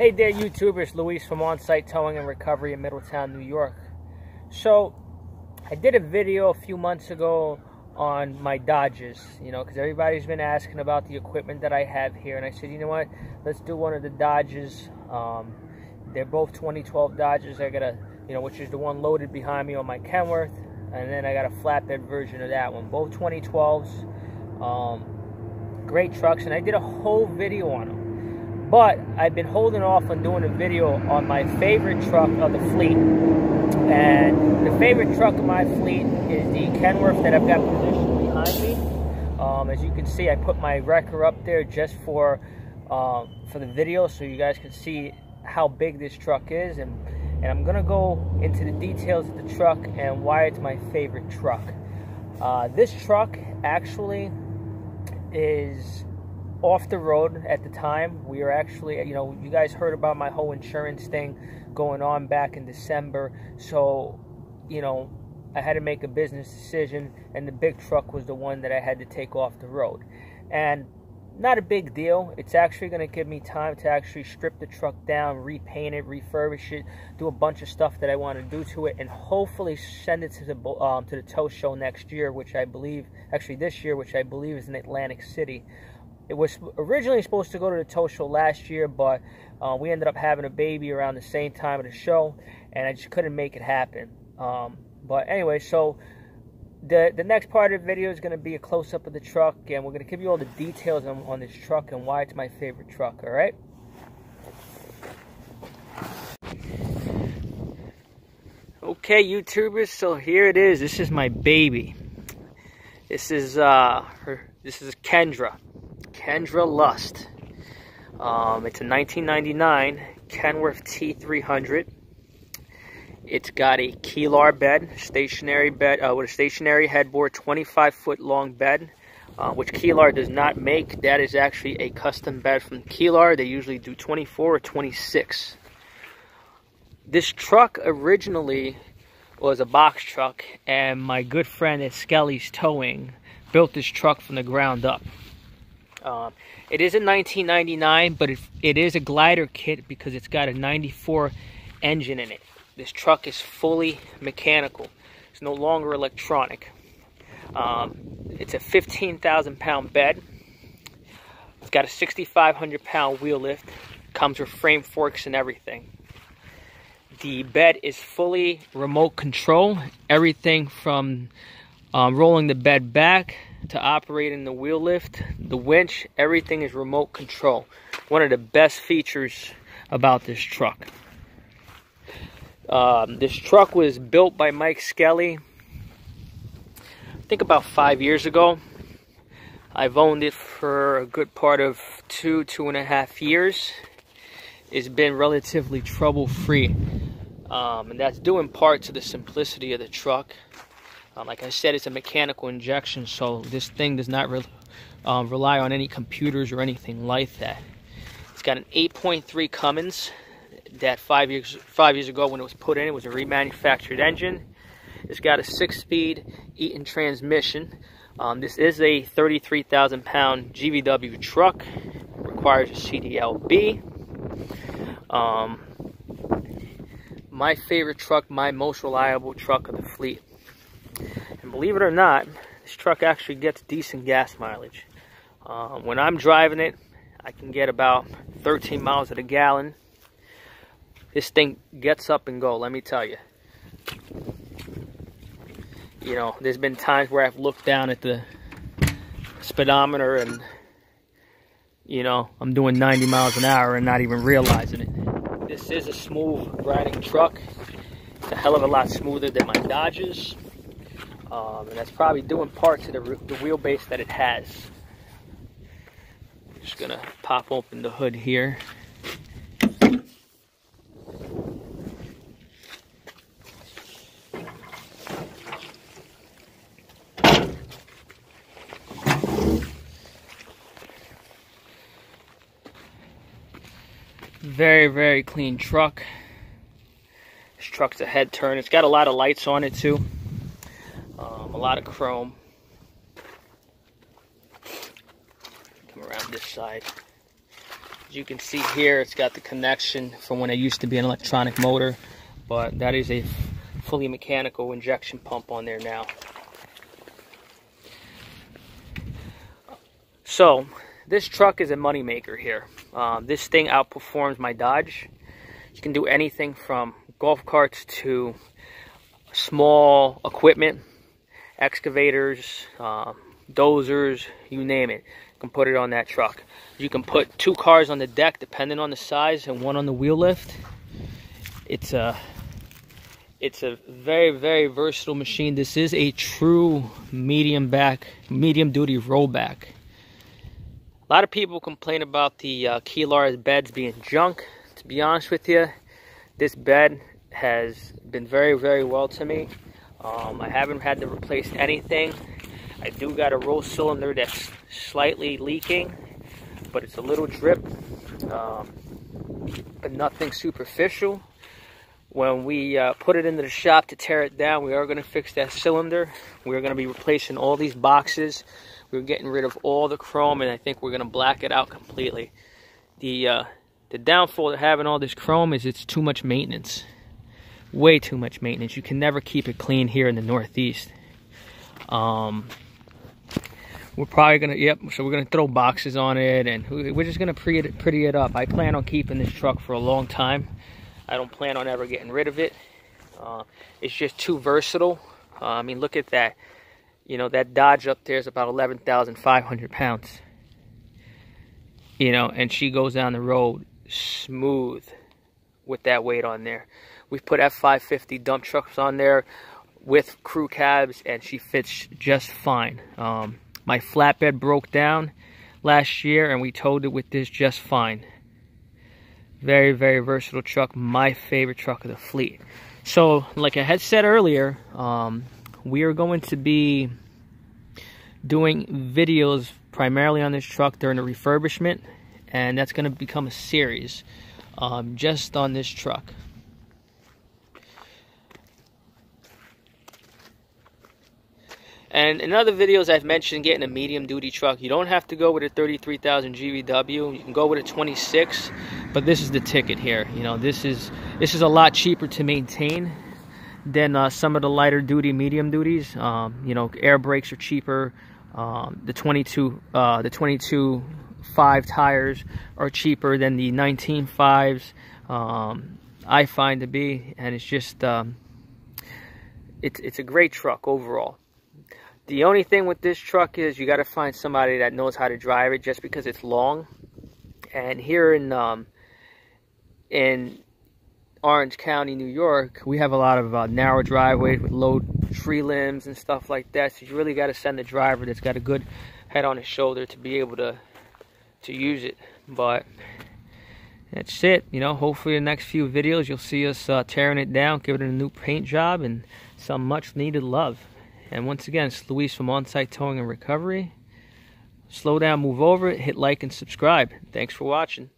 Hey there, YouTubers. Luis from On-Site Towing and Recovery in Middletown, New York. So, I did a video a few months ago on my Dodges, because everybody's been asking about the equipment that I have here. And I said, you know what, let's do one of the Dodges. They're both 2012 Dodges. I got which is the one loaded behind me on my Kenworth. And then I got a flatbed version of that one. Both 2012s. Great trucks. And I did a whole video on them. But I've been holding off on doing a video on my favorite truck of the fleet. And the favorite truck of my fleet is the Kenworth that I've got positioned behind me. As you can see, I put my wrecker up there just for the video so you guys can see how big this truck is. And I'm going to go into the details of the truck and why it's my favorite truck. This truck actually is off the road at the time. We are actually, you guys heard about my whole insurance thing going on back in December. So, I had to make a business decision, and the big truck was the one that I had to take off the road. And not a big deal. It's actually going to give me time to actually strip the truck down, repaint it, refurbish it, do a bunch of stuff that I want to do to it, and hopefully send it to the tow show next year, which I believe, actually this year, which I believe is in Atlantic City. It was originally supposed to go to the tow show last year, but we ended up having a baby around the same time of the show, and I just couldn't make it happen. But anyway, so the next part of the video is going to be a close-up of the truck, and we're going to give you all the details on this truck and why it's my favorite truck, all right? Okay, YouTubers, so here it is. This is my baby. This is Kendra. Kendra Lust. It's a 1999 Kenworth T300. It's got a Kevlar bed, stationary bed with a stationary headboard, 25-foot long bed, which Kevlar does not make. That is actually a custom bed from Kevlar. They usually do 24 or 26. This truck originally was a box truck, and my good friend at Skelly's Towing built this truck from the ground up. It is a 1999, but it is a glider kit because it's got a 94 engine in it. This truck is fully mechanical. It's no longer electronic. It's a 15,000-pound bed. It's got a 6,500-pound wheel lift. Comes with frame forks and everything. The bed is fully remote control. Everything from rolling the bed back to operating the wheel lift, the winch, everything is remote control. One of the best features about this truck. This truck was built by Mike Skelly, I think about 5 years ago. I've owned it for a good part of 2.5 years. It's been relatively trouble-free. And that's due in part to the simplicity of the truck. Like I said, it's a mechanical injection, so this thing does not rely on any computers or anything like that. It's got an 8.3 Cummins that 5 years ago when it was put in, it was a remanufactured engine. It's got a 6-speed Eaton transmission. This is a 33,000-pound GVW truck. It requires a CDLB. My favorite truck, my most reliable truck of the fleet. And believe it or not, this truck actually gets decent gas mileage. When I'm driving it, I can get about 13 miles to the gallon. This thing gets up and go, let me tell you. There's been times where I've looked down at the speedometer and, I'm doing 90 miles an hour and not even realizing it. This is a smooth riding truck. It's a hell of a lot smoother than my Dodges. And that's probably due in part to the wheelbase that it has. Just gonna pop open the hood here. Very, very clean truck. This truck's a head turn. It's got a lot of lights on it too. A lot of chrome. Come around this side. As you can see here, it's got the connection from when it used to be an electronic motor, but that is a fully mechanical injection pump on there now. So this truck is a moneymaker here. This thing outperforms my Dodge. You can do anything from golf carts to small equipment, excavators, dozers, you name it. You can put it on that truck. You can put 2 cars on the deck depending on the size and 1 on the wheel lift. It's a very, very versatile machine. This is a true medium duty rollback. A lot of people complain about the Keylar's beds being junk. To be honest with you, this bed has been very, very well to me. I haven't had to replace anything. I do got a roll cylinder that's slightly leaking, but it's a little drip, but nothing superficial. When we put it into the shop to tear it down, we are going to fix that cylinder. We're going to be replacing all these boxes. We're getting rid of all the chrome, and I think we're going to black it out completely. The downfall of having all this chrome is it's too much maintenance. Way too much maintenance. You can never keep it clean here in the Northeast. We're probably going to, so we're going to throw boxes on it, and we're just going to pretty it up. I plan on keeping this truck for a long time. I don't plan on ever getting rid of it. It's just too versatile. I mean, look at that. You know, that Dodge up there is about 11,500 pounds. You know, and she goes down the road smooth with that weight on there. We've put F550 dump trucks on there with crew cabs, and she fits just fine. My flatbed broke down last year, and we towed it with this just fine. Very, very versatile truck. My favorite truck of the fleet. So, like I had said earlier, we are going to be doing videos primarily on this truck during the refurbishment, and that's going to become a series just on this truck. And in other videos I've mentioned getting a medium duty truck. You don't have to go with a 33,000 GVW. You can go with a 26, but this is the ticket here. You know, this is a lot cheaper to maintain than some of the lighter duty medium duties. You know, air brakes are cheaper. The 22 5 tires are cheaper than the 19 5s. I find to be, and it's just it's a great truck overall. The only thing with this truck is you got to find somebody that knows how to drive it, just because it's long. And here in Orange County, New York, we have a lot of narrow driveways with low tree limbs and stuff like that. So you really got to send a driver that's got a good head on his shoulder to be able to use it. But that's it. You know, hopefully in the next few videos you'll see us tearing it down, giving it a new paint job, and some much needed love. And once again, it's Luis from On-Site Towing and Recovery. Slow down, move over it, hit like and subscribe. Thanks for watching.